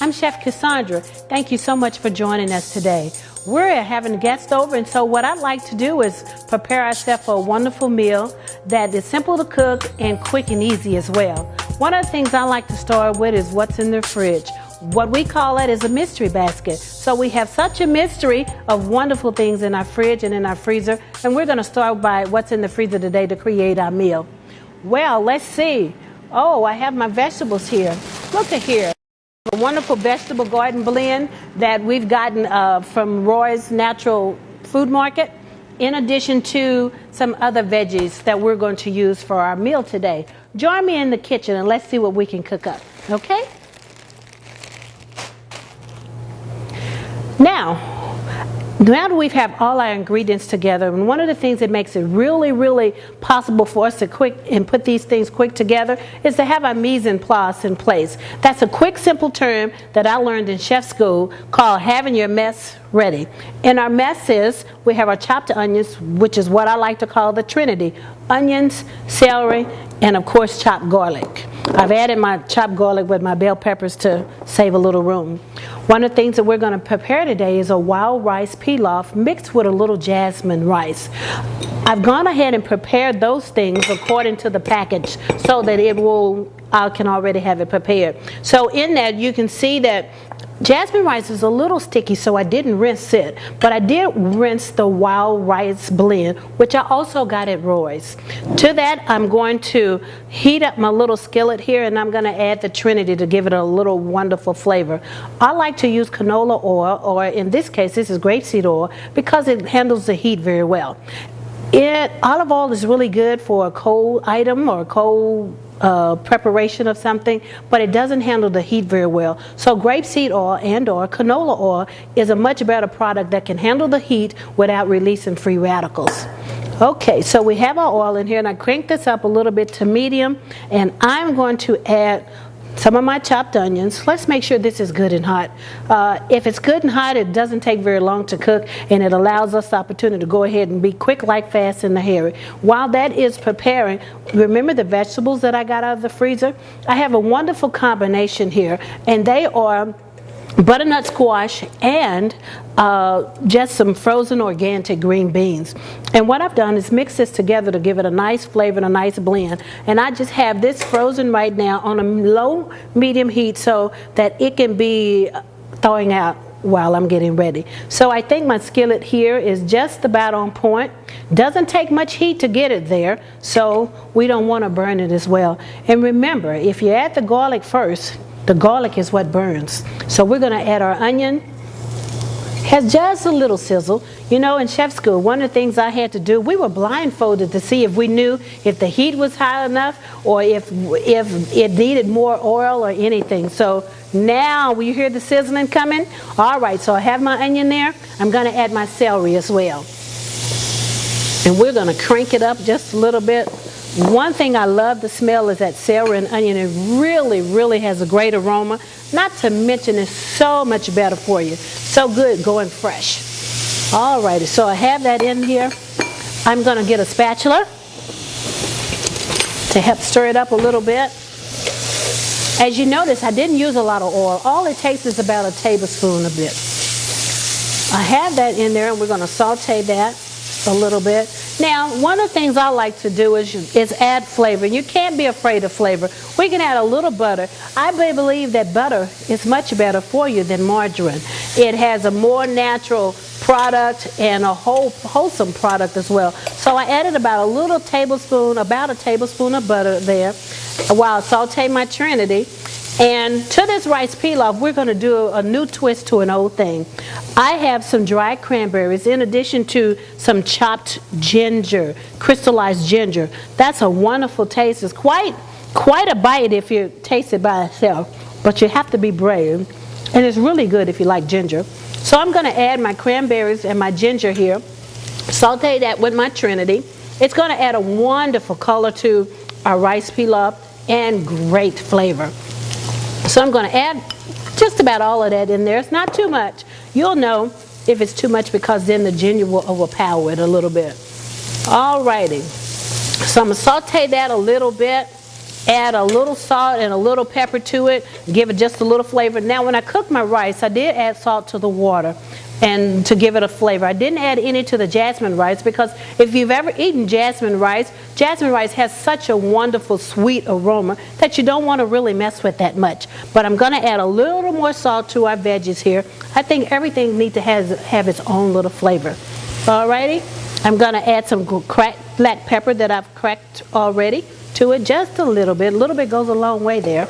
I'm Chef Cassandra. Thank you so much for joining us today. We're having guests over, and so what I'd like to do is prepare ourselves for a wonderful meal that is simple to cook and quick and easy as well. One of the things I like to start with is what's in the fridge. What we call it is a mystery basket. So we have such a mystery of wonderful things in our fridge and in our freezer, and we're going to start by what's in the freezer today to create our meal. Well, let's see. Oh, I have my vegetables here. Look at here. A wonderful vegetable garden blend that we've gotten from Roy's Natural Food Market, in addition to some other veggies that we're going to use for our meal today. Join me in the kitchen and let's see what we can cook up, okay? Now that we have all our ingredients together, and one of the things that makes it really possible for us to put these things quick together is to have our mise en place in place. That's a quick, simple term that I learned in chef school called having your mess ready. And our mess is, we have our chopped onions, which is what I like to call the Trinity: onions, celery, and of course chopped garlic. I've added my chopped garlic with my bell peppers to save a little room. One of the things that we're going to prepare today is a wild rice pilaf mixed with a little jasmine rice. I've gone ahead and prepared those things according to the package so that I can already have it prepared. So in that you can see that jasmine rice is a little sticky, so I didn't rinse it, but I did rinse the wild rice blend, which I also got at Roy's. To that, I'm going to heat up my little skillet here, and I'm going to add the Trinity to give it a little wonderful flavor. I like to use canola oil, or in this case, this is grapeseed oil, because it handles the heat very well. Olive oil is really good for a cold item or a cold preparation of something, but it doesn't handle the heat very well. So grapeseed oil and or canola oil is a much better product that can handle the heat without releasing free radicals. Okay, so we have our oil in here, and I cranked this up a little bit to medium, and I'm going to add some of my chopped onions. Let's make sure this is good and hot. If it's good and hot, it doesn't take very long to cook, and it allows us the opportunity to go ahead and be quick like fast in the hurry. While that is preparing, remember the vegetables that I got out of the freezer? I have a wonderful combination here, and they are butternut squash and just some frozen organic green beans. And what I've done is mix this together to give it a nice flavor and a nice blend. And I just have this frozen right now on a low medium heat so that it can be thawing out while I'm getting ready. So I think my skillet here is just about on point. Doesn't take much heat to get it there, so we don't want to burn it as well. And remember, if you add the garlic first, the garlic is what burns. So we're going to add our onion. Has just a little sizzle. You know, in chef school, one of the things I had to do, we were blindfolded to see if we knew if the heat was high enough or if it needed more oil or anything. So now, will you hear the sizzling coming? All right, so I have my onion there. I'm going to add my celery as well. And we're going to crank it up just a little bit. One thing I love the smell is that celery and onion. It really has a great aroma. Not to mention it's so much better for you. So good going fresh. Alrighty, so I have that in here. I'm going to get a spatula to help stir it up a little bit. As you notice, I didn't use a lot of oil. All it takes is about a tablespoon of it. I have that in there, and we're going to saute that a little bit. Now, one of the things I like to do is add flavor. You can't be afraid of flavor. We can add a little butter. I believe that butter is much better for you than margarine. It has a more natural product and a wholesome product as well. So I added about a tablespoon of butter there while I saute my Trinity. And to this rice pilaf, we're going to do a new twist to an old thing. I have some dried cranberries in addition to some chopped ginger, crystallized ginger. That's a wonderful taste. It's quite a bite if you taste it by itself, but you have to be brave. And it's really good if you like ginger. So I'm going to add my cranberries and my ginger here, saute that with my Trinity. It's going to add a wonderful color to our rice pilaf and great flavor. So I'm going to add just about all of that in there. It's not too much. You'll know if it's too much because then the ginger will overpower it a little bit. Alrighty. So I'm going to saute that a little bit. add a little salt and a little pepper to it, give it just a little flavor. Now when I cooked my rice, I did add salt to the water and to give it a flavor. I didn't add any to the jasmine rice because if you've ever eaten jasmine rice has such a wonderful sweet aroma that you don't want to really mess with that much. But I'm going to add a little more salt to our veggies here. I think everything needs to have its own little flavor. Alrighty, I'm going to add some cracked black pepper that I've cracked already to it, just a little bit. A little bit goes a long way there.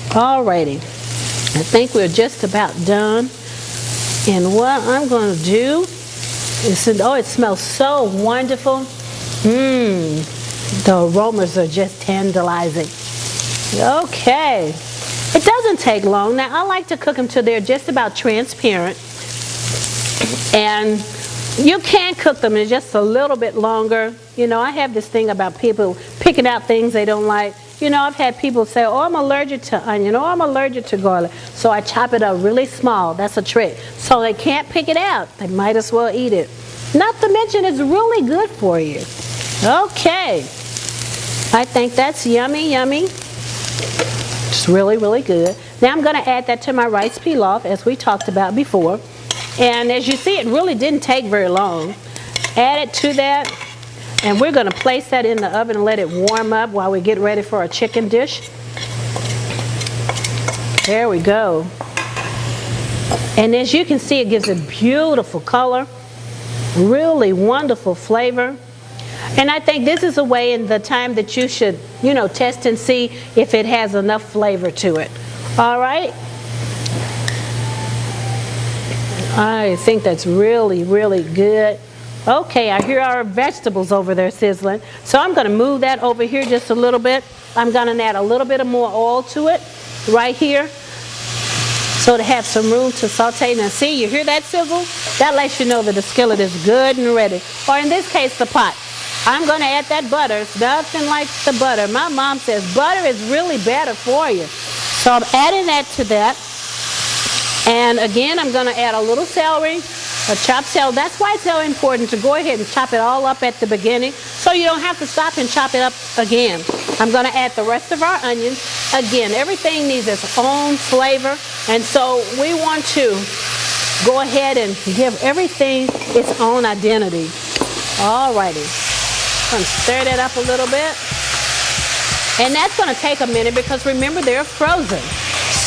Alrighty, I think we're just about done. And what I'm going to do is, oh, it smells so wonderful. The aromas are just tantalizing. Okay, it doesn't take long. Now I like to cook them till they're just about transparent. And you can cook them in just a little bit longer. You know, I have this thing about people picking out things they don't like. You know, I've had people say, oh, I'm allergic to onion, or I'm allergic to garlic. So I chop it up really small. That's a trick. So they can't pick it out. They might as well eat it. Not to mention it's really good for you. Okay. I think that's yummy, yummy. It's really, really good. Now I'm going to add that to my rice pilaf, as we talked about before. And as you see, it really didn't take very long. Add it to that. And we're going to place that in the oven and let it warm up while we get ready for our chicken dish. There we go. And as you can see, it gives a beautiful color, really wonderful flavor. And I think this is a way in the time that you should, you know, test and see if it has enough flavor to it. All right? I think that's really, really good. Okay, I hear our vegetables over there sizzling. So I'm going to move that over here just a little bit. I'm going to add a little bit of more oil to it right here, so to have some room to saute. Now see, you hear that sizzle? That lets you know that the skillet is good and ready. Or in this case, the pot. I'm going to add that butter. It's nothing like the butter. My mom says butter is really better for you. So I'm adding that to that. And again, I'm going to add a little celery. A chopped celery. That's why it's so important to go ahead and chop it all up at the beginning, so you don't have to stop and chop it up again. I'm going to add the rest of our onions. Again, everything needs its own flavor, and so we want to go ahead and give everything its own identity. Alrighty. I'm going to stir that up a little bit. And that's going to take a minute because remember, they're frozen.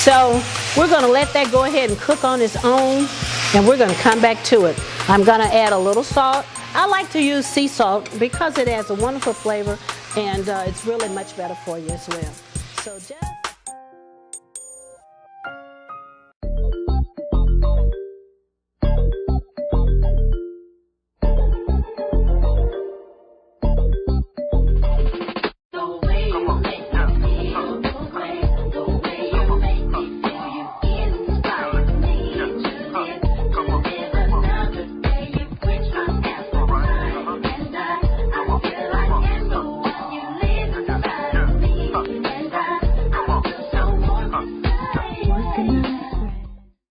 So we're going to let that go ahead and cook on its own. And we're going to come back to it. I'm going to add a little salt. I like to use sea salt because it has a wonderful flavor, and it's really much better for you as well. So just